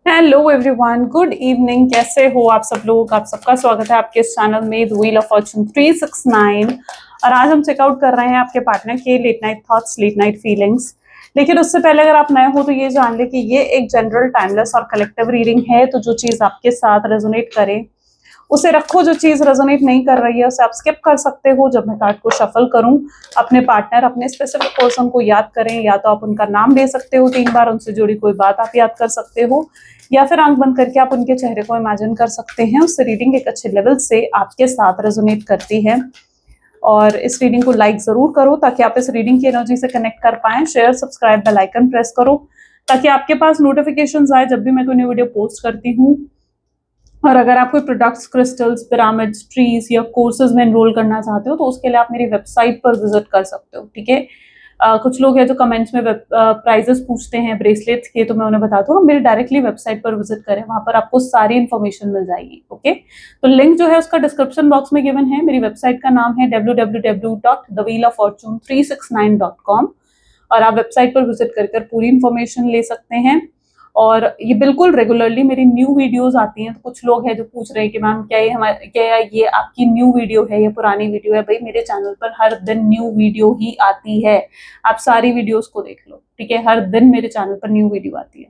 Hello everyone, good evening. कैसे हो आप सब लोग? आप सबका स्वागत है आपके इस चैनल में द व्हील ऑफ फॉर्चून 369। और आज हम चेकआउट कर रहे हैं आपके पार्टनर के late night thoughts, late night feelings. लेकिन उससे पहले अगर आप नए हो तो ये जान ले कि ये एक जनरल, टाइमलेस और कलेक्टिव रीडिंग है। तो जो चीज आपके साथ रेजोनेट करे उसे रखो, जो चीज रेजोनेट नहीं कर रही है उसे आप स्किप कर सकते हो। जब मैं कार्ड को शफल करूं, अपने पार्टनर, अपने स्पेसिफिक पर्सन को याद करें। या तो आप उनका नाम ले सकते हो 3 बार, उनसे जुड़ी कोई बात आप याद कर सकते हो, या फिर आंख बंद करके आप उनके चेहरे को इमेजिन कर सकते हैं। उससे रीडिंग एक अच्छे लेवल से आपके साथ रेजोनेट करती है। और इस रीडिंग को लाइक जरूर करो ताकि आप इस रीडिंग की एनर्जी से कनेक्ट कर पाएं। Share, subscribe, bell icon press करो ताकि आपके पास नोटिफिकेशंस आए जब भी मैं कोई न्यू वीडियो पोस्ट करती हूँ। और अगर आप कोई प्रोडक्ट्स, क्रिस्टल्स, पिरामिड्स, ट्रीज या कोर्सेज में एनरोल करना चाहते हो तो उसके लिए आप मेरी वेबसाइट पर विजिट कर सकते हो। ठीक है। कुछ लोग हैं जो कमेंट्स में प्राइजेस पूछते हैं ब्रेसलेट्स के, तो मैं उन्हें बताता हूँ मेरे डायरेक्टली वेबसाइट पर विजिट करें, वहां पर आपको सारी इन्फॉर्मेशन मिल जाएगी। ओके, तो लिंक जो है उसका डिस्क्रिप्शन बॉक्स में गिवन है। मेरी वेबसाइट का नाम है www.thewheeloffortune369.com और आप वेबसाइट पर विजिट कर पूरी इन्फॉर्मेशन ले सकते हैं। और ये बिल्कुल रेगुलरली मेरी न्यू वीडियोस आती हैं। तो कुछ लोग हैं जो पूछ रहे हैं कि मैम क्या ये आपकी न्यू वीडियो है या पुरानी वीडियो है? भाई, मेरे चैनल पर हर दिन न्यू वीडियो ही आती है। आप सारी वीडियोस को देख लो। ठीक है, हर दिन मेरे चैनल पर न्यू वीडियो आती है।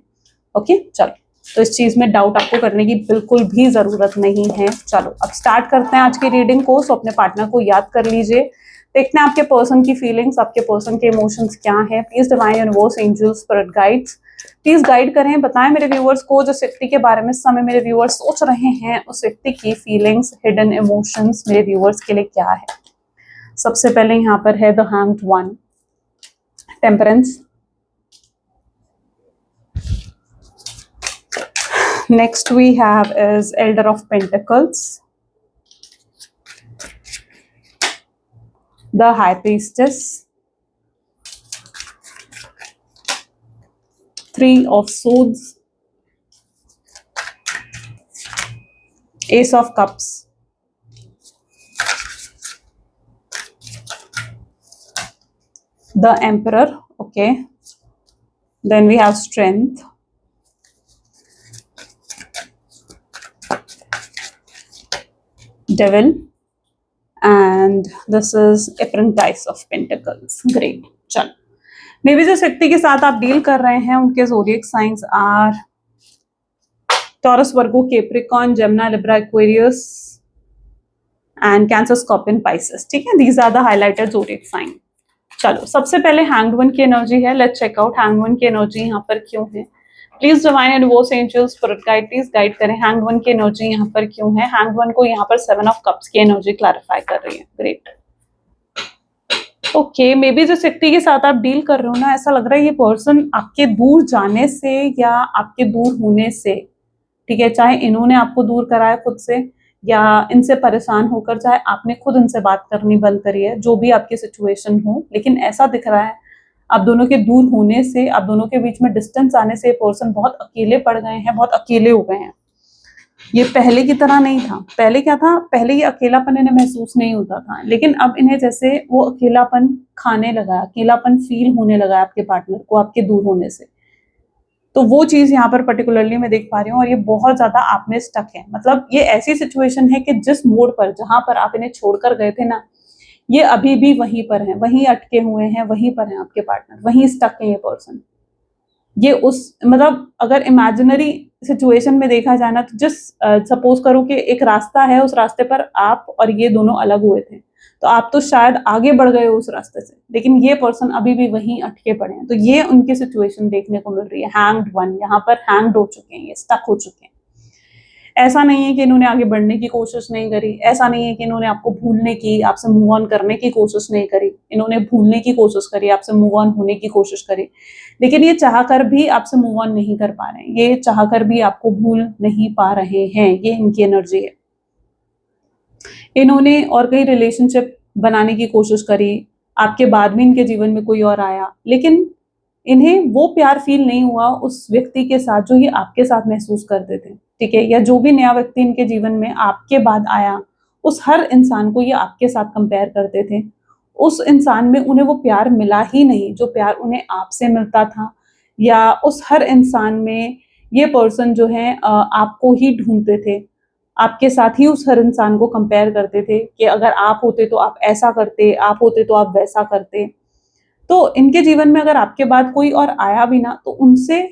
ओके, चलो, तो इस चीज में डाउट आपको करने की बिल्कुल भी जरूरत नहीं है। चलो अब स्टार्ट करते हैं आज की रीडिंग को। सो अपने पार्टनर को याद कर लीजिए, देखते हैं आपके पर्सन की फीलिंग्स, आपके पर्सन के इमोशंस क्या है। Please divine universe, angels, spirit guides please guide करें, बताएं मेरे व्यूअर्स को जिस व्यक्ति के बारे में इस समय मेरे व्यूअर्स सोच रहे हैं, उस व्यक्ति की फीलिंग्स, हिडन इमोशंस मेरे व्यूअर्स के लिए क्या है। सबसे पहले यहाँ पर है the hanged one, temperance. Next we have is elder of pentacles, the high priestess, Three of Swords, Ace of Cups, the Emperor. Okay, then we have Strength, Devil, and this is Apprentice of Pentacles. Great. चलो, may be जिस व्यक्ति के साथ आप deal कर रहे हैं उनके zodiac signs are Taurus, Virgo, Capricorn, Gemini, Libra, Aquarius and Cancer, Scorpion, Pisces. ठीक है, these are the highlighted zodiac sign. चलो, सबसे पहले हैंग्ड वन की एनर्जी है। Let's check out hanged one की एनर्जी यहाँ पर क्यों है। Please divine universe, angels, spirit guide please guide करें हैंग्ड वन की एनर्जी यहाँ पर क्यों है। हैंग्ड वन को यहाँ पर 7 ऑफ कप्स की एनर्जी क्लैरिफाई कर रही है। ग्रेट। ओके, मे बी जिस व्यक्ति के साथ आप डील कर रहे हो ना, ऐसा लग रहा है ये पर्सन आपके दूर जाने से या आपके दूर होने से, ठीक है, चाहे इन्होंने आपको दूर कराया खुद से या इनसे परेशान होकर, चाहे आपने खुद इनसे बात करनी बंद करी है, जो भी आपकी सिचुएशन हो, लेकिन ऐसा दिख रहा है आप दोनों के दूर होने से, आप दोनों के बीच में डिस्टेंस आने से पर्सन बहुत अकेले पड़ गए हैं, बहुत अकेले हो गए हैं। ये पहले की तरह नहीं था। पहले क्या था, पहले ये अकेलापन इन्हें महसूस नहीं होता था, लेकिन अब इन्हें जैसे वो अकेलापन खाने लगा, अकेलापन फील होने लगा आपके पार्टनर को आपके दूर होने से। तो वो चीज यहाँ पर पर्टिकुलरली मैं देख पा रही हूँ और ये बहुत ज्यादा आप में स्टक है। मतलब ये ऐसी सिचुएशन है कि जिस मोड़ पर, जहां पर आप इन्हें छोड़कर गए थे ना, ये अभी भी वहीं पर है, वहीं अटके हुए हैं, वहीं पर है आपके पार्टनर, वहीं स्टक है ये पर्सन। ये उस, मतलब अगर इमेजिनरी सिचुएशन में देखा जाए ना, तो जिस सपोज करो कि एक रास्ता है, उस रास्ते पर आप और ये दोनों अलग हुए थे, तो आप तो शायद आगे बढ़ गए हो उस रास्ते से, लेकिन ये पर्सन अभी भी वहीं अटके पड़े हैं। तो ये उनकी सिचुएशन देखने को मिल रही है। हैंग्ड वन यहाँ पर हैंग्ड हो चुके हैं, ये स्टक हो चुके हैं। ऐसा नहीं है कि इन्होंने आगे बढ़ने की कोशिश नहीं करी, ऐसा नहीं है कि इन्होंने आपको भूलने की, आपसे मूव ऑन करने की कोशिश नहीं करी। इन्होंने भूलने की कोशिश करी, आपसे मूव ऑन होने की कोशिश करी, लेकिन ये चाह कर भी आपसे मूव ऑन नहीं कर पा रहे हैं, ये चाह कर भी आपको भूल नहीं पा रहे हैं। ये इनकी एनर्जी है। इन्होंने और कई रिलेशनशिप बनाने की कोशिश करी, आपके बाद में इनके जीवन में कोई और आया, लेकिन इन्हें वो प्यार फील नहीं हुआ उस व्यक्ति के साथ जो ये आपके साथ महसूस करते थे। ठीक है, या जो भी नया व्यक्ति इनके जीवन में आपके बाद आया, उस हर इंसान को ये आपके साथ कंपेयर करते थे। उस इंसान में उन्हें वो प्यार मिला ही नहीं जो प्यार उन्हें आपसे मिलता था, या उस हर इंसान में ये पर्सन जो है आपको ही ढूंढते थे, आपके साथ ही उस हर इंसान को कंपेयर करते थे कि अगर आप होते तो आप ऐसा करते, आप होते तो आप वैसा करते। तो इनके जीवन में अगर आपके बाद कोई और आया भी ना, तो उनसे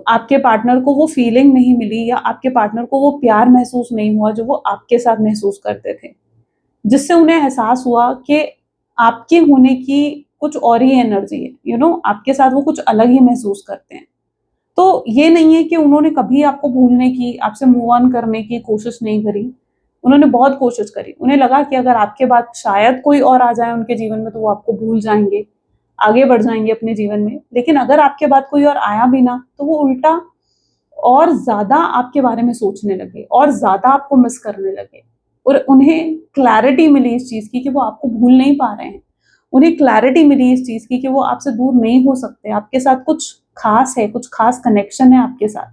आपके पार्टनर को वो फीलिंग नहीं मिली या आपके पार्टनर को वो प्यार महसूस नहीं हुआ जो वो आपके साथ महसूस करते थे। जिससे उन्हें एहसास हुआ कि आपके होने की कुछ और ही एनर्जी है, आपके साथ वो कुछ अलग ही महसूस करते हैं। तो ये नहीं है कि उन्होंने कभी आपको भूलने की, आपसे मूव ऑन करने की कोशिश नहीं करी। उन्होंने बहुत कोशिश करी। उन्हें लगा कि अगर आपके बाद शायद कोई और आ जाए उनके जीवन में तो वो आपको भूल जाएँगे, आगे बढ़ जाएँगे अपने जीवन में। लेकिन अगर आपके बाद कोई और आया भी ना, तो वो उल्टा और ज़्यादा आपके बारे में सोचने लगे और ज़्यादा आपको मिस करने लगे। और उन्हें क्लैरिटी मिली इस चीज़ की कि वो आपको भूल नहीं पा रहे हैं। उन्हें क्लैरिटी मिली इस चीज़ की कि वो आपसे दूर नहीं हो सकते। आपके साथ कुछ ख़ास है, कुछ ख़ास कनेक्शन है आपके साथ,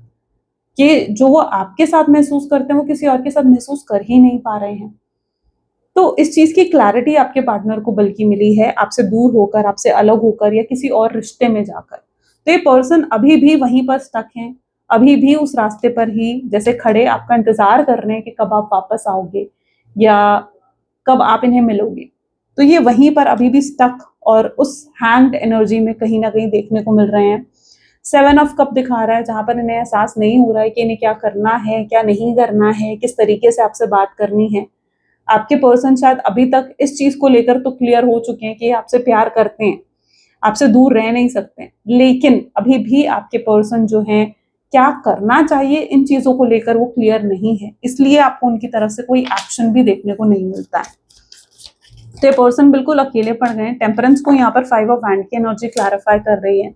कि जो वो आपके साथ महसूस करते हैं, वो किसी और के साथ महसूस कर ही नहीं पा रहे हैं। तो इस चीज़ की क्लैरिटी आपके पार्टनर को बल्कि मिली है, आपसे दूर होकर, आपसे अलग होकर या किसी और रिश्ते में जाकर। तो ये पर्सन अभी भी वहीं पर स्टक हैं, अभी भी उस रास्ते पर ही जैसे खड़े आपका इंतज़ार कर रहे हैं कि कब आप वापस आओगे या कब आप इन्हें मिलोगे। तो ये वहीं पर अभी भी स्टक और उस हैंग्ड एनर्जी में कहीं न कहीं देखने को मिल रहे हैं। 7 ऑफ कप दिखा रहा है, जहाँ पर इन्हें एहसास नहीं हो रहा है कि इन्हें क्या करना है, क्या नहीं करना है, किस तरीके से आपसे बात करनी है। आपके पर्सन शायद अभी तक इस चीज़ को लेकर तो क्लियर हो चुके हैं कि ये आपसे प्यार करते हैं, आपसे दूर रह नहीं सकते। लेकिन अभी भी आपके पर्सन जो हैं, क्या करना चाहिए इन चीज़ों को लेकर वो क्लियर नहीं है। इसलिए आपको उनकी तरफ से कोई एक्शन भी देखने को नहीं मिलता है। तो ये पर्सन बिल्कुल अकेले पड़ गए हैं। टेम्परेंस को यहाँ पर 5 ऑफ हैंड की एनर्जी क्लैरिफाई कर रही है।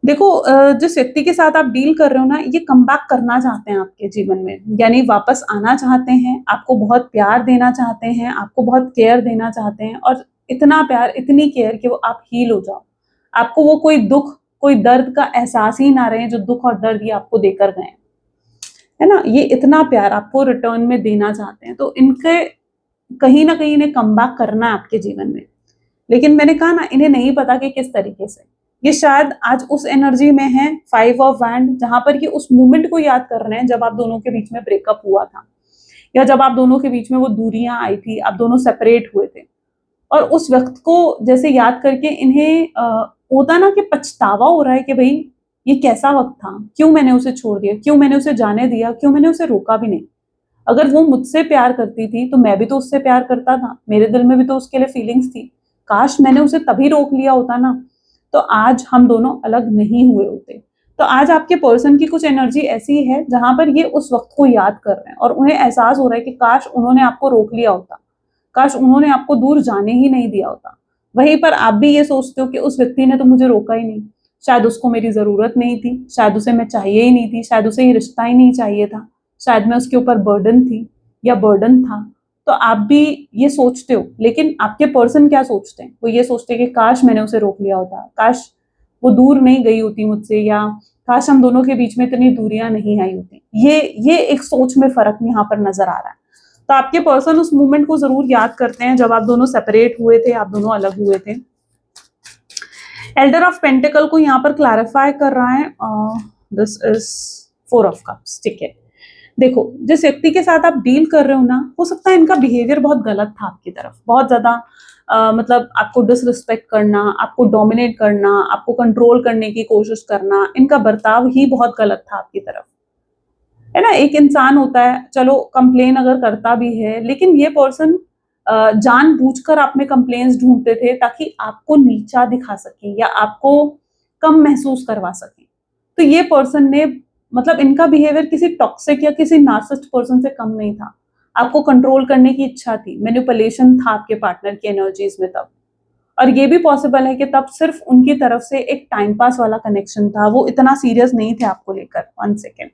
देखो जिस व्यक्ति के साथ आप डील कर रहे हो ना, ये कमबैक करना चाहते हैं आपके जीवन में, यानी वापस आना चाहते हैं, आपको बहुत प्यार देना चाहते हैं, आपको बहुत केयर देना चाहते हैं और इतना प्यार, इतनी केयर कि वो आप हील हो जाओ। आपको वो कोई दुःख, कोई दर्द का एहसास ही ना रहे जो दुःख और दर्द ये आपको देकर गए हैं। है ना? ये इतना प्यार आपको रिटर्न में देना चाहते हैं। तो इनके कहीं न कहीं इन्हें कमबैक करना है आपके जीवन में। लेकिन मैंने कहा ना, इन्हें नहीं पता कि किस तरीके से। ये शायद आज उस एनर्जी में हैं 5 ऑफ वैंड, जहाँ पर ये उस मोमेंट को याद कर रहे हैं जब आप दोनों के बीच में ब्रेकअप हुआ था या जब आप दोनों के बीच में वो दूरियां आई थी, आप दोनों सेपरेट हुए थे। और उस वक्त को जैसे याद करके इन्हें होता ना कि पछतावा हो रहा है कि भाई ये कैसा वक्त था, क्यों मैंने उसे छोड़ दिया, क्यों मैंने उसे जाने दिया, क्यों मैंने उसे रोका भी नहीं। अगर वो मुझसे प्यार करती थी तो मैं भी तो उससे प्यार करता था, मेरे दिल में भी तो उसके लिए फीलिंग्स थी। काश मैंने उसे तभी रोक लिया होता ना, तो आज हम दोनों अलग नहीं हुए होते। तो आज आपके पर्सन की कुछ एनर्जी ऐसी है जहां पर ये उस वक्त को याद कर रहे हैं और उन्हें एहसास हो रहा है कि काश उन्होंने आपको रोक लिया होता, काश उन्होंने आपको दूर जाने ही नहीं दिया होता। वहीं पर आप भी ये सोचते हो कि उस व्यक्ति ने तो मुझे रोका ही नहीं, शायद उसको मेरी जरूरत नहीं थी, शायद उसे मैं चाहिए ही नहीं थी, शायद उसे ये रिश्ता ही नहीं चाहिए था, शायद मैं उसके ऊपर बर्डन थी या बर्डन था। तो आप भी ये सोचते हो, लेकिन आपके पर्सन क्या सोचते हैं? वो ये सोचते हैं कि काश मैंने उसे रोक लिया होता, काश वो दूर नहीं गई होती मुझसे, या काश हम दोनों के बीच में इतनी दूरियां नहीं आई होती। ये एक सोच में फर्क यहाँ पर नजर आ रहा है। तो आपके पर्सन उस मोमेंट को जरूर याद करते हैं जब आप दोनों सेपरेट हुए थे, आप दोनों अलग हुए थे। एल्डर ऑफ पेंटिकल को यहाँ पर क्लैरिफाई कर रहा है, दिस इज 4 ऑफ कप्स। ठीक है, देखो जिस व्यक्ति के साथ आप डील कर रहे हो ना, हो सकता है इनका बिहेवियर बहुत गलत था आपकी तरफ, बहुत ज्यादा मतलब आपको डिसरिस्पेक्ट करना, आपको डोमिनेट करना, आपको कंट्रोल करने की कोशिश करना, इनका बर्ताव ही बहुत गलत था आपकी तरफ। है ना? एक इंसान होता है, चलो कंप्लेन अगर करता भी है, लेकिन ये पर्सन जानबूझकर आप में कंप्लेन्स ढूंढते थे ताकि आपको नीचा दिखा सके या आपको कम महसूस करवा सके। तो ये पर्सन ने, मतलब इनका बिहेवियर किसी टॉक्सिक या किसी नार्सिसिस्ट पर्सन से कम नहीं था। आपको कंट्रोल करने की इच्छा थी, मैनिपुलेशन था आपके पार्टनर की एनर्जीज में तब। और ये भी पॉसिबल है कि तब सिर्फ उनकी तरफ से एक टाइम पास वाला कनेक्शन था, वो इतना सीरियस नहीं थे आपको लेकर। 1 सेकेंड,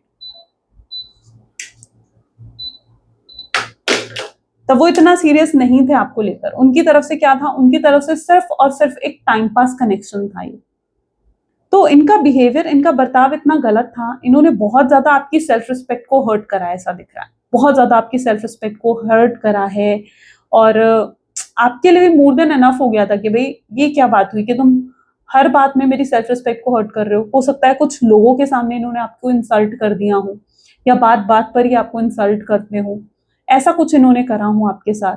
तब वो इतना सीरियस नहीं थे आपको लेकर। उनकी तरफ से क्या था? उनकी तरफ से सिर्फ और सिर्फ एक टाइम पास कनेक्शन था ये। तो इनका बिहेवियर, इनका बर्ताव इतना गलत था, इन्होंने बहुत ज्यादा आपकी सेल्फ रिस्पेक्ट को हर्ट करा है, ऐसा दिख रहा है। बहुत ज्यादा आपकी सेल्फ रिस्पेक्ट को हर्ट करा है और आपके लिए भी मोर देन एनफ हो गया था कि भाई ये क्या बात हुई कि तुम हर बात में मेरी सेल्फ रिस्पेक्ट को हर्ट कर रहे हो सकता है कुछ लोगों के सामने इन्होंने आपको इंसल्ट कर दिया हो, या बात बात पर ही आपको इंसल्ट करते हो, ऐसा कुछ इन्होंने करा हो आपके साथ,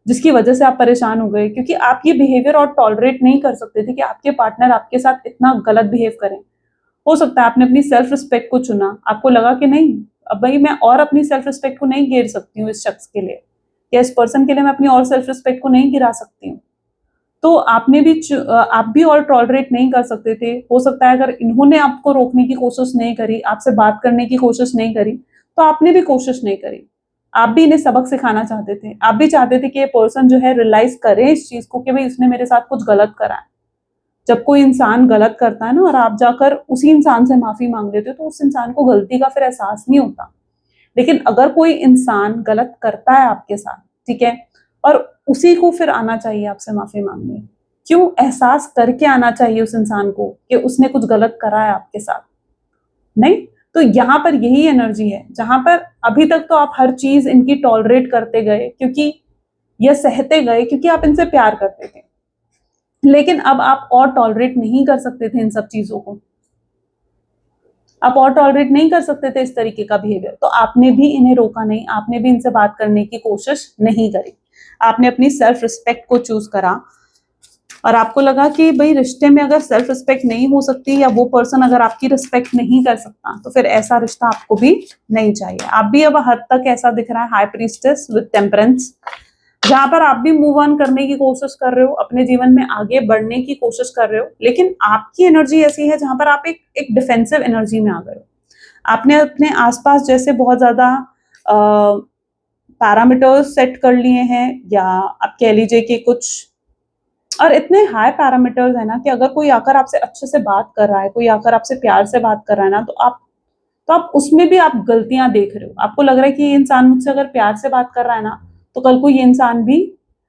जिसकी वजह से आप परेशान हो गए, क्योंकि आप ये बिहेवियर और टॉलरेट नहीं कर सकते थे कि आपके पार्टनर आपके साथ इतना गलत बिहेव करें। हो सकता है आपने अपनी सेल्फ रिस्पेक्ट को चुना, आपको लगा कि नहीं, अब भाई मैं और अपनी सेल्फ रिस्पेक्ट को नहीं गिर सकती हूँ इस शख्स के लिए, या इस पर्सन के लिए मैं अपनी और सेल्फ रिस्पेक्ट को नहीं गिरा सकती हूँ। तो आपने भी आप भी और टॉलरेट नहीं कर सकते थे। हो सकता है अगर इन्होंने आपको रोकने की कोशिश नहीं करी, आपसे बात करने की कोशिश नहीं करी, तो आपने भी कोशिश नहीं करी। आप भी इन्हें सबक सिखाना चाहते थे, आप भी चाहते थे कि ये पर्सन जो है रियलाइज करे इस चीज को कि भाई इसने मेरे साथ कुछ गलत करा है। जब कोई इंसान गलत करता है ना और आप जाकर उसी इंसान से माफी मांग लेते हो, तो उस इंसान को गलती का फिर एहसास नहीं होता। लेकिन अगर कोई इंसान गलत करता है आपके साथ, ठीक है, और उसी को फिर आना चाहिए आपसे माफी मांगने, क्यों एहसास करके आना चाहिए उस इंसान को कि उसने कुछ गलत करा है आपके साथ? नहीं। तो यहाँ पर यही एनर्जी है जहां पर अभी तक तो आप हर चीज इनकी टॉलरेट करते गए, क्योंकि ये सहते गए क्योंकि आप इनसे प्यार करते थे, लेकिन अब आप और टॉलरेट नहीं कर सकते थे इन सब चीजों को, आप और टॉलरेट नहीं कर सकते थे इस तरीके का बिहेवियर, तो आपने भी इन्हें रोका नहीं, आपने भी इनसे बात करने की कोशिश नहीं करी, आपने अपनी सेल्फ रिस्पेक्ट को चूज करा। और आपको लगा कि भाई रिश्ते में अगर सेल्फ रिस्पेक्ट नहीं हो सकती, या वो पर्सन अगर आपकी रिस्पेक्ट नहीं कर सकता, तो फिर ऐसा रिश्ता आपको भी नहीं चाहिए। आप भी अब हद तक ऐसा दिख रहा है हाई प्रीस्टेस विद टेम्परेंस, जहां पर आप भी मूव ऑन करने की कोशिश कर रहे हो, अपने जीवन में आगे बढ़ने की कोशिश कर रहे हो, लेकिन आपकी एनर्जी ऐसी है जहां पर आप एक डिफेंसिव एनर्जी में आ गए हो। आपने अपने आसपास जैसे बहुत ज्यादा पैरामीटर्स सेट कर लिए हैं, या आप कह लीजिए कि कुछ, और इतने हाई पैरामीटर्स है ना कि अगर कोई आकर आपसे अच्छे से बात कर रहा है, कोई आकर आपसे प्यार से बात कर रहा है ना, तो आप उसमें भी आप गलतियां देख रहे हो। आपको लग रहा है कि ये इंसान मुझसे अगर प्यार से बात कर रहा है ना, तो कल को ये इंसान भी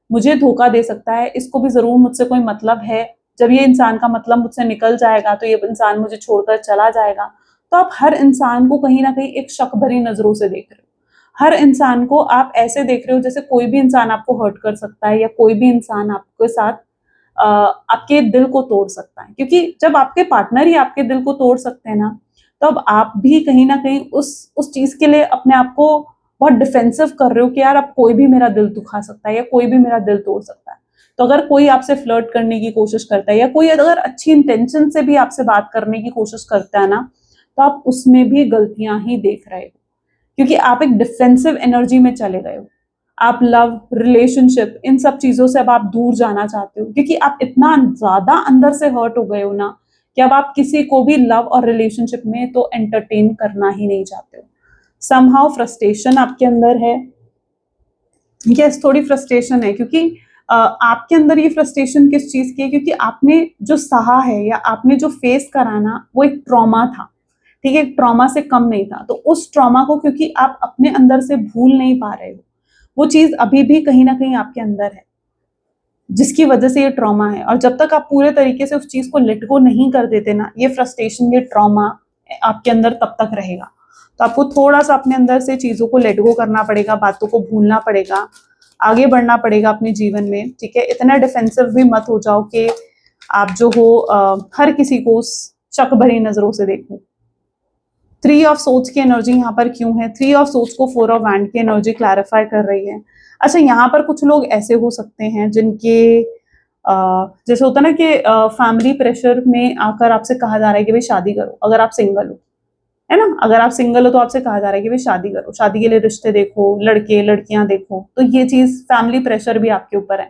मुझे धोखा दे सकता है, इसको भी जरूर मुझसे कोई मतलब है। जब ये इंसान का मतलब मुझसे निकल जाएगा तो ये इंसान मुझे छोड़कर चला जाएगा। तो आप हर इंसान को कहीं ना कहीं एक शक भरी नजरों से देख रहे हो, हर इंसान को आप ऐसे देख रहे हो जैसे कोई भी इंसान आपको हर्ट कर सकता है, या कोई भी इंसान आपके साथ आपके दिल को तोड़ सकता है। क्योंकि जब आपके पार्टनर ही आपके दिल को तोड़ सकते हैं ना, तब आप भी कहीं ना कहीं उस चीज के लिए अपने आप को बहुत डिफेंसिव कर रहे हो कि यार अब कोई भी मेरा दिल दुखा सकता है, या कोई भी मेरा दिल तोड़ सकता है। तो अगर कोई आपसे फ्लर्ट करने की कोशिश करता है, या कोई अगर अच्छी इंटेंशन से भी आपसे बात करने की कोशिश करता है ना, तो आप उसमें भी गलतियां ही देख रहे हो, क्योंकि आप एक डिफेंसिव एनर्जी में चले गए हो। आप लव, रिलेशनशिप, इन सब चीजों से अब आप दूर जाना चाहते हो, क्योंकि आप इतना ज्यादा अंदर से हर्ट हो गए हो ना कि अब आप किसी को भी लव और रिलेशनशिप में तो एंटरटेन करना ही नहीं चाहते हो। समहाउ फ्रस्ट्रेशन आपके अंदर है, यस थोड़ी फ्रस्ट्रेशन है, क्योंकि आपके अंदर ये फ्रस्ट्रेशन किस चीज की है, क्योंकि आपने जो सहा है या आपने जो फेस करा ना, वो एक ट्रॉमा था, ठीक है, ट्रॉमा से कम नहीं था। तो उस ट्रॉमा को क्योंकि आप अपने अंदर से भूल नहीं पा रहे हो, वो चीज अभी भी कहीं ना कहीं आपके अंदर है, जिसकी वजह से ये ट्रॉमा है। और जब तक आप पूरे तरीके से उस चीज को लेट गो नहीं कर देते ना, ये फ्रस्ट्रेशन, ये ट्रॉमा आपके अंदर तब तक रहेगा। तो आपको थोड़ा सा अपने अंदर से चीजों को लेट गो करना पड़ेगा, बातों को भूलना पड़ेगा, आगे बढ़ना पड़ेगा अपने जीवन में, ठीक है। इतना डिफेंसिव भी मत हो जाओ कि आप जो हो हर किसी को शक भरी नजरों से देखो। 3 ऑफ सोच की एनर्जी यहाँ पर क्यों है? 3 ऑफ सोच को 4 ऑफ वैंड की एनर्जी क्लैरिफाई कर रही है। अच्छा, यहाँ पर कुछ लोग ऐसे हो सकते हैं जिनके जैसे होता है ना कि फैमिली प्रेशर में आकर आपसे कहा जा रहा है कि भाई शादी करो, अगर आप सिंगल हो, है ना, अगर आप सिंगल हो तो आपसे कहा जा रहा है कि भाई शादी करो, शादी के लिए रिश्ते देखो, लड़के लड़कियां देखो। तो ये चीज फैमिली प्रेशर भी आपके ऊपर है।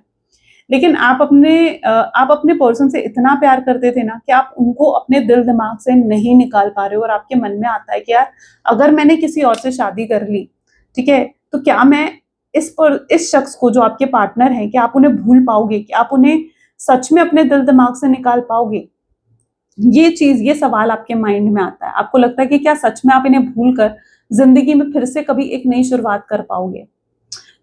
लेकिन आप अपने पर्सन से इतना प्यार करते थे ना कि आप उनको अपने दिल दिमाग से नहीं निकाल पा रहे हो, और आपके मन में आता है कि यार अगर मैंने किसी और से शादी कर ली, ठीक है, तो क्या मैं इस शख्स को जो आपके पार्टनर है, कि आप उन्हें भूल पाओगे, कि आप उन्हें सच में अपने दिल दिमाग से निकाल पाओगे? ये सवाल आपके माइंड में आता है। आपको लगता है कि क्या सच में आप इन्हें भूल कर जिंदगी में फिर से कभी एक नई शुरुआत कर पाओगे?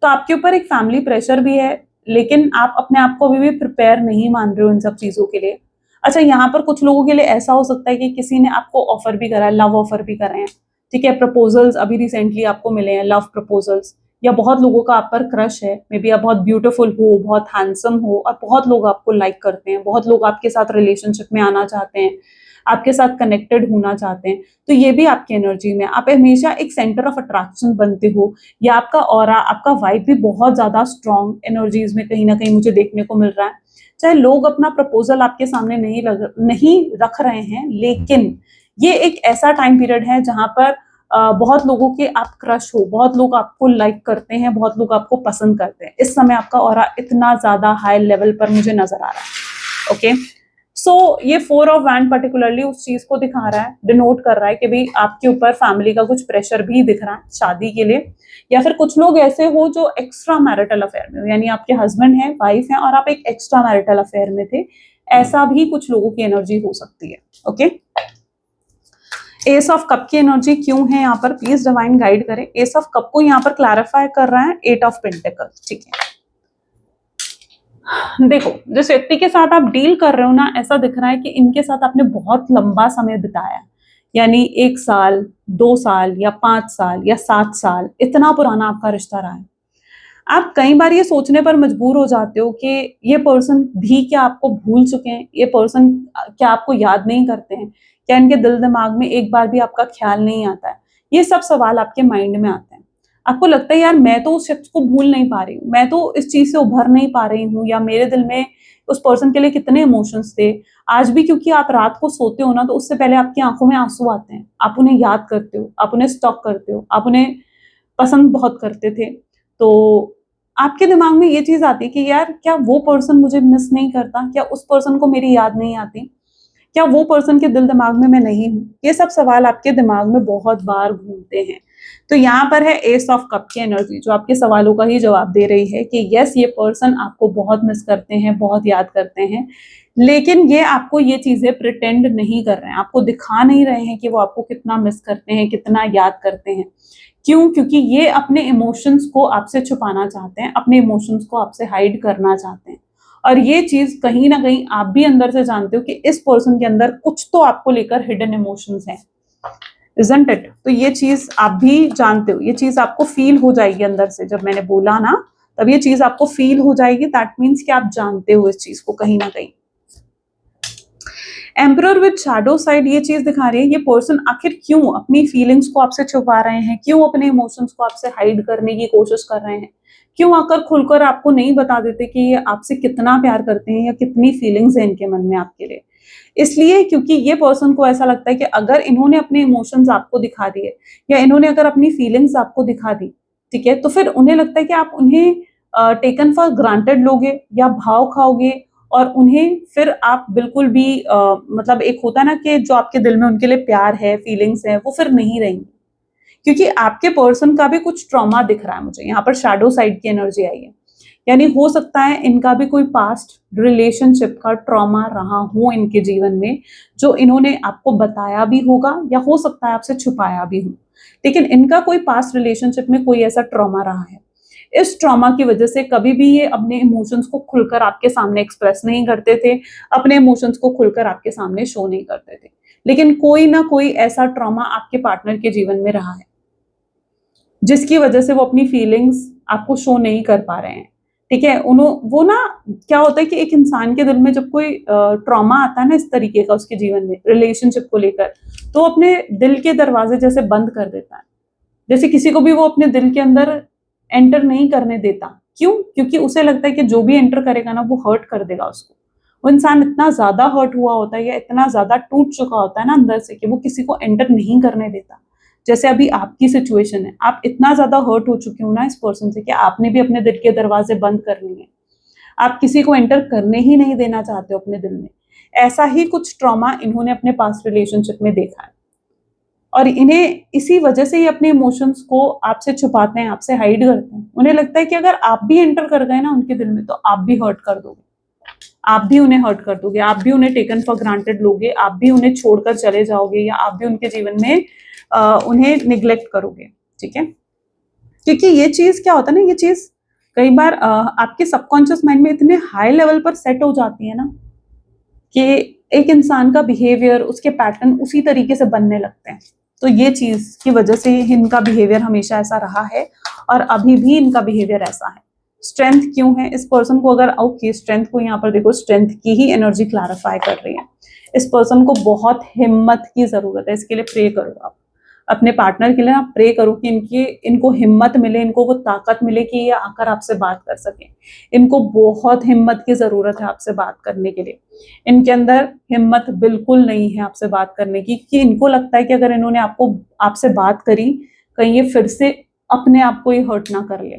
तो आपके ऊपर एक फैमिली प्रेशर भी है, लेकिन आप अपने आप को अभी भी प्रिपेयर नहीं मान रहे हो इन सब चीजों के लिए। अच्छा, यहाँ पर कुछ लोगों के लिए ऐसा हो सकता है कि किसी ने आपको ऑफर भी करा है, लव ऑफर भी करे हैं, ठीक है, प्रपोजल्स अभी रिसेंटली आपको मिले हैं, लव प्रपोजल्स, या बहुत लोगों का आप पर क्रश है, मे बी आप बहुत ब्यूटीफुल हो, बहुत हैंडसम हो और बहुत लोग आपको लाइक करते हैं, बहुत लोग आपके साथ रिलेशनशिप में आना चाहते हैं, आपके साथ कनेक्टेड होना चाहते हैं, तो ये भी आपकी एनर्जी में आप हमेशा एक सेंटर ऑफ अट्रैक्शन बनते हो, या आपका ऑरा, आपका वाइब भी बहुत ज्यादा स्ट्रॉन्ग एनर्जीज में कहीं ना कहीं मुझे देखने को मिल रहा है। चाहे लोग अपना प्रपोजल आपके सामने नहीं रख रहे हैं, लेकिन ये एक ऐसा टाइम पीरियड है जहां पर बहुत लोगों के आप क्रश हो, बहुत लोग आपको लाइक करते हैं, बहुत लोग आपको पसंद करते हैं। इस समय आपका ऑरा इतना ज्यादा हाई लेवल पर मुझे नजर आ रहा है। ओके, सो ये 4 ऑफ वैंड पर्टिकुलरली उस चीज को दिखा रहा है, डिनोट कर रहा है कि भाई आपके ऊपर फैमिली का कुछ प्रेशर भी दिख रहा है शादी के लिए, या फिर कुछ लोग ऐसे हो जो एक्स्ट्रा मैरिटल अफेयर में हो, यानी आपके हस्बैंड है, वाइफ है और आप एक एक्स्ट्रा मैरिटल अफेयर में थे, ऐसा भी कुछ लोगों की एनर्जी हो सकती है। ओके, एस ऑफ कप की एनर्जी क्यों है यहाँ पर, प्लीज डिवाइन गाइड करें। एस ऑफ कप को यहाँ पर क्लैरिफाई कर रहा है 8 ऑफ पेंटिकल। ठीक है, देखो जिस व्यक्ति के साथ आप डील कर रहे हो ना, ऐसा दिख रहा है कि इनके साथ आपने बहुत लंबा समय बिताया, यानी 1 साल, 2 साल या 5 साल या 7 साल, इतना पुराना आपका रिश्ता रहा है। आप कई बार ये सोचने पर मजबूर हो जाते हो कि ये पर्सन भी क्या आपको भूल चुके हैं, ये पर्सन क्या आपको याद नहीं करते हैं, क्या इनके दिल दिमाग में एक बार भी आपका ख्याल नहीं आता है। ये सब सवाल आपके माइंड में आते हैं। आपको लगता है यार मैं तो उस शख्स को भूल नहीं पा रही हूँ, मैं तो इस चीज से उभर नहीं पा रही हूँ, या मेरे दिल में उस पर्सन के लिए कितने इमोशंस थे आज भी, क्योंकि आप रात को सोते हो ना तो उससे पहले आपकी आंखों में आंसू आते हैं, आप उन्हें याद करते हो, आप उन्हें स्टॉक करते हो, आप उन्हें पसंद बहुत करते थे। तो आपके दिमाग में ये चीज आती है कि यार क्या वो पर्सन मुझे मिस नहीं करता, क्या उस पर्सन को मेरी याद नहीं आती, क्या वो पर्सन के दिल दिमाग में मैं नहीं हूँ। ये सब सवाल आपके दिमाग में बहुत बार घूमते हैं। तो यहाँ पर है एस ऑफ कप की एनर्जी जो आपके सवालों का ही जवाब दे रही है कि यस ये पर्सन आपको बहुत मिस करते हैं, बहुत याद करते हैं, लेकिन ये आपको ये चीजें प्रिटेंड नहीं कर रहे हैं, आपको दिखा नहीं रहे हैं कि वो आपको कितना मिस करते हैं, कितना याद करते हैं। क्यों? क्योंकि ये अपने इमोशंस को आपसे छुपाना चाहते हैं, अपने इमोशंस को आपसे हाइड करना चाहते हैं। और ये चीज कहीं ना कहीं आप भी अंदर से जानते हो कि इस पर्सन के अंदर कुछ तो आपको लेकर हिडन इमोशंस हैं, इजंट इट? तो ये चीज आप भी जानते हो, ये चीज आपको फील हो जाएगी अंदर से। जब मैंने बोला ना तब ये चीज आपको फील हो जाएगी, दैट मीन्स कि आप जानते हो इस चीज को कहीं ना कहीं। एम्परर विद शैडो साइड ये चीज दिखा रही है ये पर्सन आखिर क्यों अपनी फीलिंग्स को आपसे छुपा रहे हैं, क्यों अपने इमोशंस को आपसे हाइड करने की कोशिश कर रहे हैं, क्यों आकर खुलकर आपको नहीं बता देते कि ये आपसे कितना प्यार करते हैं या कितनी फीलिंग्स है इनके मन में आपके लिए। इसलिए क्योंकि ये पर्सन को ऐसा लगता है कि अगर इन्होंने अपने इमोशंस आपको दिखा दिए या इन्होंने अगर अपनी फीलिंग्स आपको दिखा दी, ठीक है, तो फिर उन्हें लगता है कि आप उन्हें टेकन फॉर ग्रांटेड लोगे या भाव खाओगे, और उन्हें फिर आप बिल्कुल भी मतलब एक होता है ना कि जो आपके दिल में उनके लिए प्यार है, फीलिंग्स है, वो फिर नहीं रहेंगी। क्योंकि आपके पर्सन का भी कुछ ट्रॉमा दिख रहा है मुझे, यहाँ पर शैडो साइड की एनर्जी आई है, यानी हो सकता है इनका भी कोई पास्ट रिलेशनशिप का ट्रॉमा रहा हो इनके जीवन में, जो इन्होंने आपको बताया भी होगा या हो सकता है आपसे छुपाया भी हो, लेकिन इनका कोई पास्ट रिलेशनशिप में कोई ऐसा ट्रॉमा रहा है। इस ट्रॉमा की वजह से कभी भी ये अपने इमोशंस को खुलकर आपके सामने एक्सप्रेस नहीं करते थे, अपने इमोशंस को खुलकर आपके सामने शो नहीं करते थे, लेकिन कोई ना कोई ऐसा ट्रॉमा आपके पार्टनर के जीवन में रहा है जिसकी वजह से वो अपनी फीलिंग्स आपको शो नहीं कर पा रहे हैं। ठीक है, वो ना क्या होता है कि एक इंसान के दिल में जब कोई ट्रॉमा आता है ना इस तरीके का उसके जीवन में रिलेशनशिप को लेकर, तो अपने दिल के दरवाजे जैसे बंद कर देता है, जैसे किसी को भी वो अपने दिल के अंदर एंटर नहीं करने देता। क्यों? क्योंकि उसे लगता है कि जो भी एंटर करेगा ना वो हर्ट कर देगा उसको। वो इंसान इतना ज्यादा हर्ट हुआ होता है या इतना ज्यादा टूट चुका होता है ना अंदर से कि वो किसी को एंटर नहीं करने देता। जैसे अभी आपकी सिचुएशन है, आप इतना ज्यादा हर्ट हो चुके हो ना इस पर्सन से कि आपने भी अपने दिल के दरवाजे बंद कर लिए, आप किसी को एंटर करने ही नहीं देना चाहते हो अपने दिल में। ऐसा ही कुछ ट्रॉमा इन्होंने अपने पास्ट रिलेशनशिप में देखा है, और इन्हें इसी वजह से ही अपने इमोशंस को आपसे छुपाते हैं, आपसे हाइड करते हैं। उन्हें लगता है कि अगर आप भी एंटर कर गए ना उनके दिल में तो आप भी हर्ट कर दोगे, आप भी उन्हें हर्ट कर दोगे, आप भी उन्हें टेकन फॉर ग्रांटेड लोगे, आप भी उन्हें छोड़कर चले जाओगे, या आप भी उनके जीवन में उन्हें निग्लेक्ट करोगे। ठीक है, क्योंकि ये चीज क्या होता है ना, ये चीज कई बार आपके सबकॉन्शियस माइंड में इतने हाई लेवल पर सेट हो जाती है ना कि एक इंसान का बिहेवियर, उसके पैटर्न उसी तरीके से बनने लगते हैं। तो ये चीज की वजह से इनका बिहेवियर हमेशा ऐसा रहा है और अभी भी इनका बिहेवियर ऐसा है। स्ट्रेंथ क्यों है इस पर्सन को? अगर ओके स्ट्रेंथ को यहाँ पर देखो, स्ट्रेंथ की ही एनर्जी क्लैरिफाई कर रही है। इस पर्सन को बहुत हिम्मत की जरूरत है, इसके लिए प्रे करो आप अपने पार्टनर के लिए। आप प्रे करो कि इनको हिम्मत मिले, इनको वो ताकत मिले कि ये आकर आपसे बात कर सके। इनको बहुत हिम्मत की जरूरत है आपसे बात करने के लिए। इनके अंदर हिम्मत बिल्कुल नहीं है आपसे बात करने की, कि इनको लगता है कि अगर इन्होंने आपसे बात करी, कहीं ये फिर से अपने आप को ही हर्ट ना कर ले,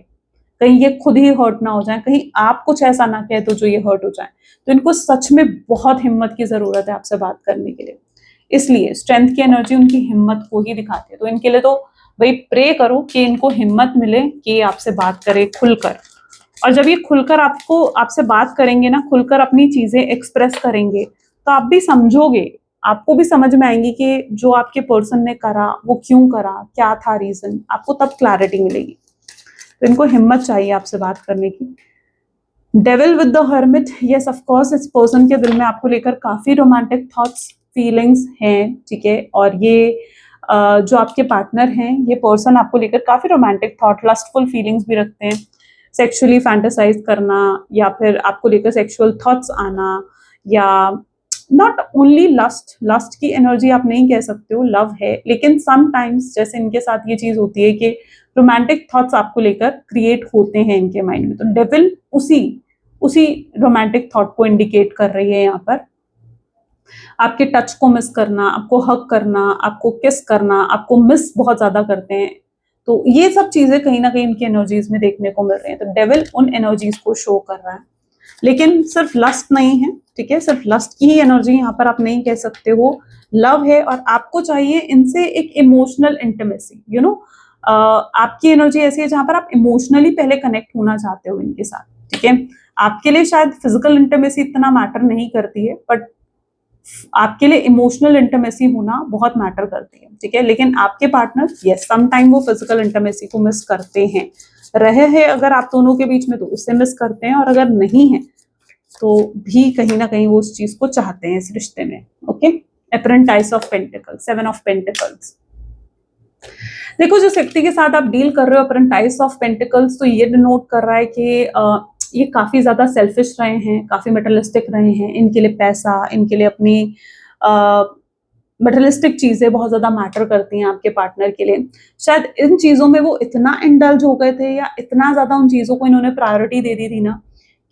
कहीं ये खुद ही हर्ट ना हो जाए, कहीं आप कुछ ऐसा ना कहे तो जो ये हर्ट हो जाए। तो इनको सच में बहुत हिम्मत की जरूरत है आपसे बात करने के लिए। इसलिए स्ट्रेंथ की एनर्जी उनकी हिम्मत को ही दिखाती है। तो इनके लिए तो भाई प्रे करो कि इनको हिम्मत मिले कि ये आपसे बात करे खुलकर। और जब ये खुलकर आपसे बात करेंगे ना, खुलकर अपनी चीजें एक्सप्रेस करेंगे, तो आप भी समझोगे, आपको भी समझ में आएंगी कि जो आपके पर्सन ने करा वो क्यों करा, क्या था रीजन, आपको तब क्लैरिटी मिलेगी। तो इनको हिम्मत चाहिए आपसे बात करने की। Devil with the hermit, yes of course इस पर्सन के दिल में आपको लेकर काफी रोमांटिक थॉट्स फीलिंग्स हैं, ठीक है। और ये जो आपके पार्टनर हैं, ये पर्सन आपको लेकर काफी रोमांटिक थॉट, लस्टफुल फीलिंग्स भी रखते हैं। सेक्सुअली फैंटेसाइज करना या फिर आपको लेकर सेक्सुअल थॉट्स आना, या नॉट ओनली लस्ट की एनर्जी आप नहीं कह सकते हो, लव है, लेकिन समटाइम्स जैसे इनके साथ ये चीज होती है कि रोमांटिक थॉट्स आपको लेकर क्रिएट होते हैं इनके माइंड में। तो डेविल उसी रोमांटिक थॉट को इंडिकेट कर रही है यहाँ पर। आपके टच को मिस करना, आपको हक करना, आपको किस करना, आपको मिस बहुत ज्यादा करते हैं। तो ये सब चीजें कहीं ना कहीं इनकी एनर्जीज में देखने को मिल रही हैं। तो डेविल उन एनर्जीज को शो कर रहा है, लेकिन सिर्फ लस्ट नहीं है, ठीक है। सिर्फ लस्ट की ही एनर्जी यहाँ पर आप नहीं कह सकते हो, लव है। और आपको चाहिए इनसे एक इमोशनल इंटीमेसी, यू नो, आपकी एनर्जी ऐसी है जहां पर आप इमोशनली पहले कनेक्ट होना चाहते हो इनके साथ, ठीक है। आपके लिए शायद फिजिकल इंटीमेसी इतना मैटर नहीं करती है, बट आपके लिए इमोशनल इंटीमेसी होना बहुत मैटर करती है, ठीक है। लेकिन आपके पार्टनर, यस, सम टाइम वो फिजिकल इंटीमेसी को मिस करते हैं, रहे हैं अगर आप दोनों के बीच में तो उससे मिस करते हैं, और अगर नहीं है तो भी कहीं ना कहीं वो उस चीज को चाहते हैं इस रिश्ते में। Okay, apprentice of pentacles, 7 of pentacles. देखो जिस व्यक्ति के साथ आप डील कर रहे हो अप्रेंटाइज ऑफ पेंटिकल्स, तो ये डिनोट कर रहा है कि ये काफी ज्यादा सेल्फिश रहे हैं, काफी मटेरियलिस्टिक रहे हैं। इनके लिए पैसा, इनके लिए अपनी मटेरियलिस्टिक चीजें बहुत ज्यादा मैटर करती हैं आपके पार्टनर के लिए। शायद इन चीजों में वो इतना इंडल्ज हो गए थे, या इतना ज्यादा उन चीजों को इन्होंने प्रायोरिटी दे दी थी ना,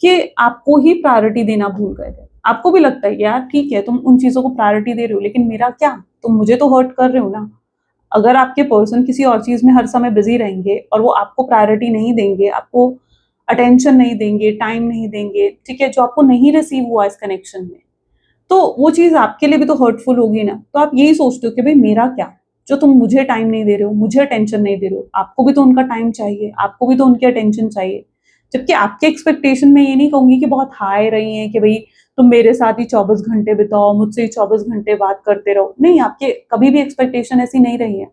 कि आपको ही प्रायोरिटी देना भूल गए थे। आपको भी लगता है यार ठीक है तुम उन चीजों को प्रायोरिटी दे रहे हो, लेकिन मेरा क्या, तुम मुझे तो हर्ट कर रहे हो ना। अगर आपके पर्सन किसी और चीज में हर समय बिजी रहेंगे और वो आपको प्रायोरिटी नहीं देंगे, आपको अटेंशन नहीं देंगे, टाइम नहीं देंगे, ठीक है, जो आपको नहीं रिसीव हुआ इस कनेक्शन में, तो वो चीज आपके लिए भी तो हर्टफुल होगी ना। तो आप यही सोचते हो कि भाई मेरा क्या, जो तुम मुझे टाइम नहीं दे रहे हो, मुझे अटेंशन नहीं दे रहे हो, आपको भी तो उनका टाइम चाहिए, आपको भी तो उनकी अटेंशन चाहिए। जबकि आपके एक्सपेक्टेशन में ये नहीं कहूंगी कि बहुत हाई रही है कि भाई तुम मेरे साथ ही 24 घंटे बिताओ, मुझसे ही 24 घंटे बात करते रहो, नहीं, आपके कभी भी एक्सपेक्टेशन ऐसी नहीं रही है।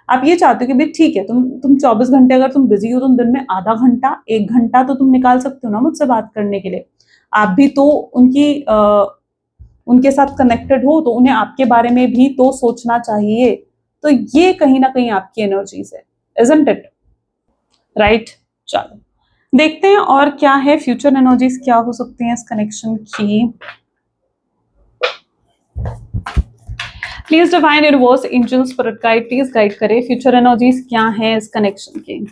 आप ये चाहते हो कि भाई ठीक है तुम 24 घंटे अगर तुम बिजी हो तो दिन में आधा घंटा 1 घंटा तो तुम निकाल सकते हो ना मुझसे बात करने के लिए। आप भी तो उनके साथ कनेक्टेड हो, तो उन्हें आपके बारे में भी तो सोचना चाहिए। तो ये कहीं ना कहीं आपकी एनर्जीज है, इजंट इट, राइट। चलो देखते हैं और क्या है, फ्यूचर एनर्जीज क्या हो सकती हैं इस कनेक्शन की। Please divine universe angel spirit guide please guide करें फ्यूचर एनर्जीज क्या है इस कनेक्शन की।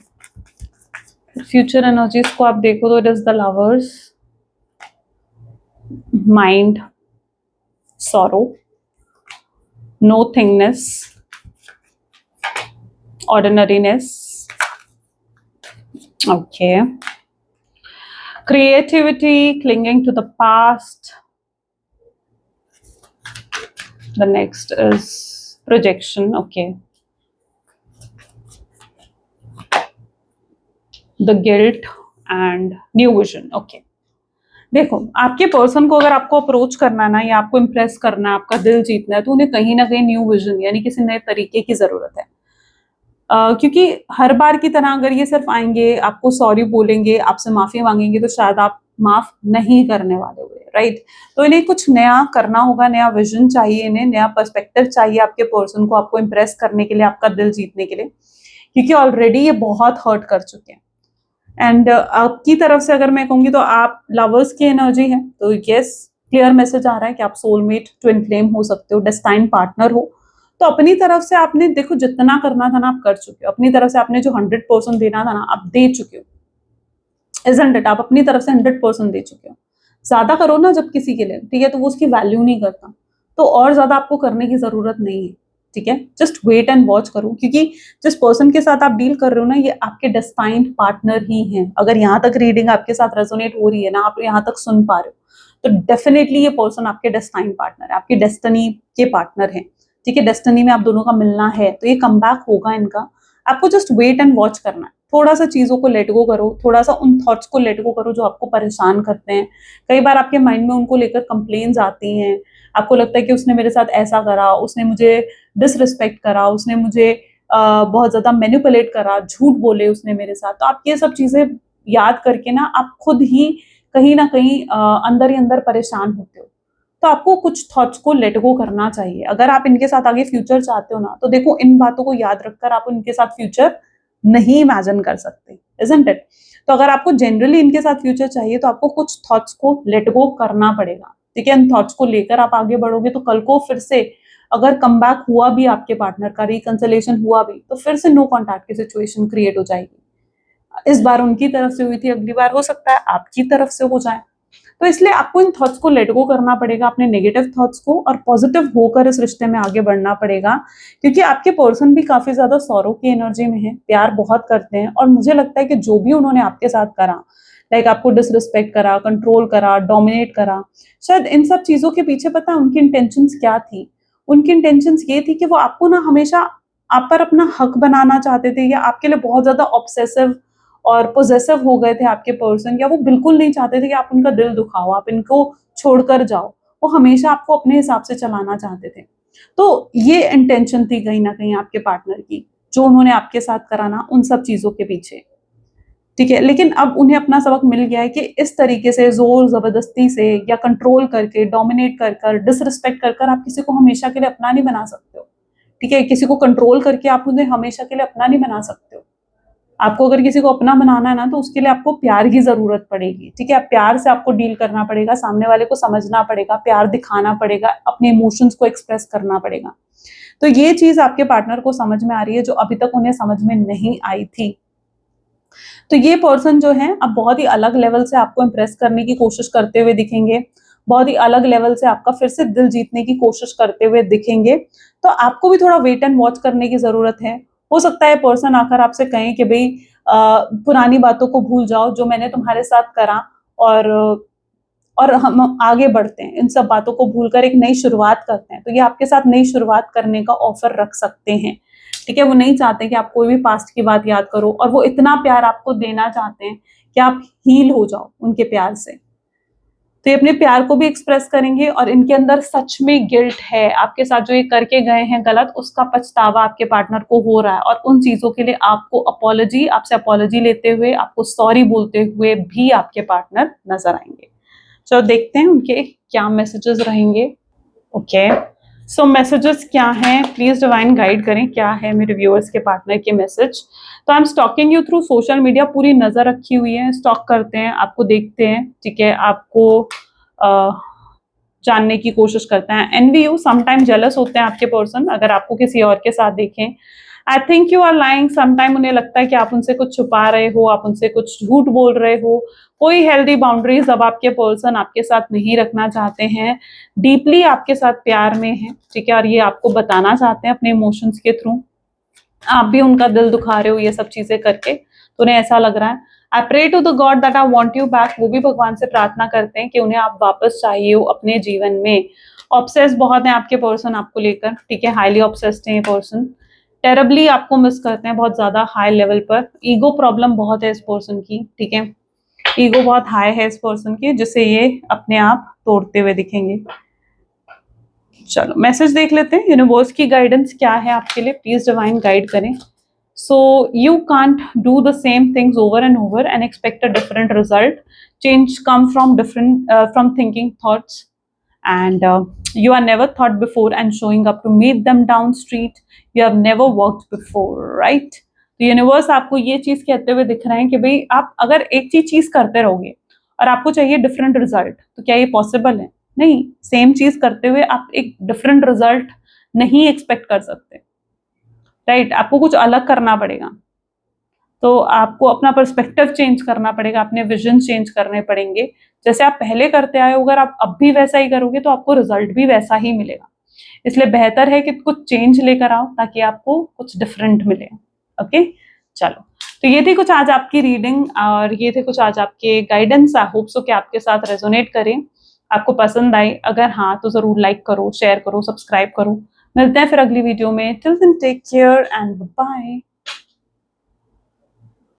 फ्यूचर एनर्जीज को आप देखो तो it is the lovers, mind, sorrow, nothingness, ordinariness, okay, creativity, clinging to the past. The next is projection, okay, the guilt and new vision, okay। देखो आपके पर्सन को अगर आपको अप्रोच करना है ना, या आपको इम्प्रेस करना है, आपका दिल जीतना है, तो उन्हें कहीं ना कहीं न्यू विजन यानी किसी नए तरीके की जरूरत है। क्योंकि हर बार की तरह अगर ये सिर्फ आएंगे, आपको सॉरी बोलेंगे, आपसे माफी मांगेंगे, तो शायद आप माफ नहीं करने वाले हुए, राइट। तो इन्हें कुछ नया करना होगा, नया विजन चाहिए, इन्हें नया पर्सपेक्टिव चाहिए आपके पर्सन को, आपको इम्प्रेस करने के लिए, आपका दिल जीतने के लिए, क्योंकि ऑलरेडी ये बहुत हर्ट कर चुके हैं। एंड आपकी तरफ से अगर मैं कहूंगी तो आप लवर्स की एनर्जी है, तो यस, क्लियर मैसेज आ रहा है कि आप सोलमेट, ट्विन फ्लेम हो सकते हो, डेस्टाइन पार्टनर हो। तो अपनी तरफ से आपने देखो जितना करना था ना आप कर चुके हो, अपनी तरफ से आपने जो 100% देना था ना आप दे चुके हो, इजंट इट? आप अपनी तरफ से 100% दे चुके हो। ज्यादा करो ना जब किसी के लिए, ठीक है, तो वो उसकी वैल्यू नहीं करता, तो और ज्यादा आपको करने की जरूरत नहीं है, ठीक है। जस्ट वेट एंड वॉच करो, क्योंकि जिस पर्सन के साथ आप डील कर रहे हो ना ये आपके डेस्टाइन्ड पार्टनर ही हैं। अगर यहाँ तक रीडिंग आपके साथ रेजोनेट हो रही है ना, आप यहाँ तक सुन पा रहे हो, तो डेफिनेटली ये पर्सन आपके डेस्टाइन्ड पार्टनर है, आपकी डेस्टिनी के पार्टनर है, ठीक है। डेस्टिनी में आप दोनों का मिलना है, तो ये कम बैक होगा इनका। आपको जस्ट वेट एंड वॉच करना है, थोड़ा सा चीजों को लेट गो करो, थोड़ा सा उन थॉट्स को लेट गो करो जो आपको परेशान करते हैं। कई बार आपके माइंड में उनको लेकर कंप्लेन्स आती हैं, आपको लगता है कि उसने मेरे साथ ऐसा करा, उसने मुझे डिसरिस्पेक्ट करा, उसने मुझे बहुत ज्यादा मैनिपुलेट करा, झूठ बोले उसने मेरे साथ। तो आप ये सब चीजें याद करके ना आप खुद ही कहीं ना कहीं अंदर ही अंदर परेशान होते हो। तो आपको कुछ थॉट्स को लेट गो करना चाहिए। अगर आप इनके साथ आगे फ्यूचर चाहते हो ना, तो देखो इन बातों को याद रखकर आप इनके साथ फ्यूचर नहीं इमेजिन कर सकते, इजंट इट? तो अगर आपको जनरली इनके साथ फ्यूचर चाहिए तो आपको कुछ थॉट्स को लेट गो करना पड़ेगा, ठीक है। इन थॉट्स को लेकर आप आगे बढ़ोगे तो कल को फिर से अगर कम बैक हुआ भी आपके पार्टनर का, रिकंसिलिएशन हुआ भी, तो फिर से नो कॉन्टैक्ट की सिचुएशन क्रिएट हो जाएगी। इस बार उनकी तरफ से हुई थी, अगली बार हो सकता है आपकी तरफ से हो जाए। तो इसलिए आपको इन थॉट्स को लेट गो करना पड़ेगा, अपने नेगेटिव थॉट्स को, और पॉजिटिव होकर इस रिश्ते में आगे बढ़ना पड़ेगा, क्योंकि आपके पर्सन भी काफी ज्यादा सौरों की एनर्जी में है, प्यार बहुत करते हैं। और मुझे लगता है कि जो भी उन्होंने आपके साथ करा, लाइक आपको डिसरिस्पेक्ट करा, कंट्रोल करा, डोमिनेट करा, शायद इन सब चीजों के पीछे पता है उनकी इंटेंशंस क्या थी? उनकी इंटेंशंस ये थी कि वो आपको ना हमेशा आप पर अपना हक बनाना चाहते थे, या आपके लिए बहुत ज्यादा ऑब्सेसिव और पोजेसिव हो गए थे आपके पर्सन, या वो बिल्कुल नहीं चाहते थे कि आप उनका दिल दुखाओ, आप इनको छोड़कर जाओ। वो हमेशा आपको अपने हिसाब से चलाना चाहते थे। तो ये इंटेंशन थी कहीं ना कहीं आपके पार्टनर की, जो उन्होंने आपके साथ कराना उन सब चीजों के पीछे, ठीक है। लेकिन अब उन्हें अपना सबक मिल गया है कि इस तरीके से जोर जबरदस्ती से या कंट्रोल करके, डोमिनेट कर कर, डिसरिस्पेक्ट कर कर आप किसी को हमेशा के लिए अपना नहीं बना सकते हो, ठीक है। किसी को कंट्रोल करके आप उन्हें हमेशा के लिए अपना नहीं बना सकते हो। आपको अगर किसी को अपना बनाना है ना, तो उसके लिए आपको प्यार की जरूरत पड़ेगी, ठीक है। प्यार से आपको डील करना पड़ेगा, सामने वाले को समझना पड़ेगा, प्यार दिखाना पड़ेगा, अपने इमोशंस को एक्सप्रेस करना पड़ेगा। तो ये चीज आपके पार्टनर को समझ में आ रही है, जो अभी तक उन्हें समझ में नहीं आई थी। तो ये पर्सन जो है अब बहुत ही अलग लेवल से आपको इम्प्रेस करने की कोशिश करते हुए दिखेंगे, बहुत ही अलग लेवल से आपका फिर से दिल जीतने की कोशिश करते हुए दिखेंगे। तो आपको भी थोड़ा वेट एंड वॉच करने की जरूरत है। हो सकता है पर्सन आकर आपसे कहें कि भाई पुरानी बातों को भूल जाओ जो मैंने तुम्हारे साथ करा, और हम आगे बढ़ते हैं, इन सब बातों को भूलकर एक नई शुरुआत करते हैं। तो ये आपके साथ नई शुरुआत करने का ऑफर रख सकते हैं, ठीक है। वो नहीं चाहते कि आप कोई भी पास्ट की बात याद करो, और वो इतना प्यार आपको देना चाहते हैं कि आप हील हो जाओ उनके प्यार से। तो ये अपने प्यार को भी एक्सप्रेस करेंगे, और इनके अंदर सच में गिल्ट है, आपके साथ जो ये करके गए हैं गलत, उसका पछतावा आपके पार्टनर को हो रहा है, और उन चीजों के लिए आपको आपसे अपॉलॉजी लेते हुए, आपको सॉरी बोलते हुए भी आपके पार्टनर नजर आएंगे। चलो देखते हैं उनके क्या मैसेजेस रहेंगे। ओके, सो मैसेजेस क्या हैं, प्लीज डिवाइन गाइड करें, क्या है मेरे व्यूअर्स के पार्टनर के मैसेज। तो I am stalking you through social media, पूरी नजर रखी हुई है, स्टॉक करते हैं, आपको देखते हैं, ठीक है, आपको जानने की कोशिश करते हैं। एनवी यू, समटाइम जेलस होते हैं आपके पर्सन अगर आपको किसी और के साथ देखें। I think you are lying, sometime उन्हें लगता है कि आप उनसे कुछ छुपा रहे हो, आप उनसे कुछ झूठ बोल रहे हो। कोई हेल्दी बाउंड्रीज अब आपके पर्सन आपके साथ नहीं रखना चाहते हैं, डीपली आपके साथ प्यार में है, ठीक है, और ये आपको बताना चाहते हैं अपने इमोशंस के थ्रू। आप भी उनका दिल दुखा रहे हो ये सब चीजें करके, तो उन्हें ऐसा लग रहा है। I pray to the god that I want you back, वो भी भगवान से प्रार्थना करते हैं कि उन्हें आप वापस चाहिए हो अपने जीवन में। ऑब्सेस बहुत है आपके पर्सन आपको लेकर, ठीक है, हाईली ऑब्सेस्ड है ये पर्सन, टेरेबली आपको मिस करते हैं बहुत ज्यादा हाई लेवल पर। ईगो प्रॉब्लम बहुत है इस पर्सन की, ठीक है, ईगो बहुत हाई है इस पर्सन की, जिससे ये अपने आप तोड़ते हुए दिखेंगे। चलो मैसेज देख लेते हैं, यूनिवर्स की गाइडेंस क्या है आपके लिए, प्लीज डिवाइन गाइड करें। So you can't do the same things over and over and expect a different result. Change come from different from thinking thoughts, and you are never thought before and showing up to meet them down street. You have never worked before, right? तो universe आपको ये चीज कहते हुए दिख रहे हैं कि भाई आप अगर एक चीज करते रहोगे और आपको चाहिए डिफरेंट रिजल्ट, तो क्या ये पॉसिबल है? नहीं। सेम चीज करते हुए आप एक डिफरेंट रिजल्ट नहीं एक्सपेक्ट कर सकते, राइट? आपको कुछ अलग करना पड़ेगा। तो आपको अपना पर्सपेक्टिव चेंज करना पड़ेगा, अपने विजन चेंज करने पड़ेंगे। जैसे आप पहले करते आए हो, अगर आप अब भी वैसा ही करोगे तो आपको रिजल्ट भी वैसा ही मिलेगा। इसलिए बेहतर है कि कुछ चेंज लेकर आओ ताकि आपको कुछ डिफरेंट मिले। ओके, चलो, तो ये थी कुछ आज आपकी रीडिंग और ये थे कुछ आज आपके गाइडेंस। आई होप सो कि आपके साथ रेजोनेट करें, आपको पसंद आए। अगर हाँ तो जरूर लाइक करो, शेयर करो, सब्सक्राइब करो। मिलते हैं फिर अगली वीडियो में। Till then take care and bye.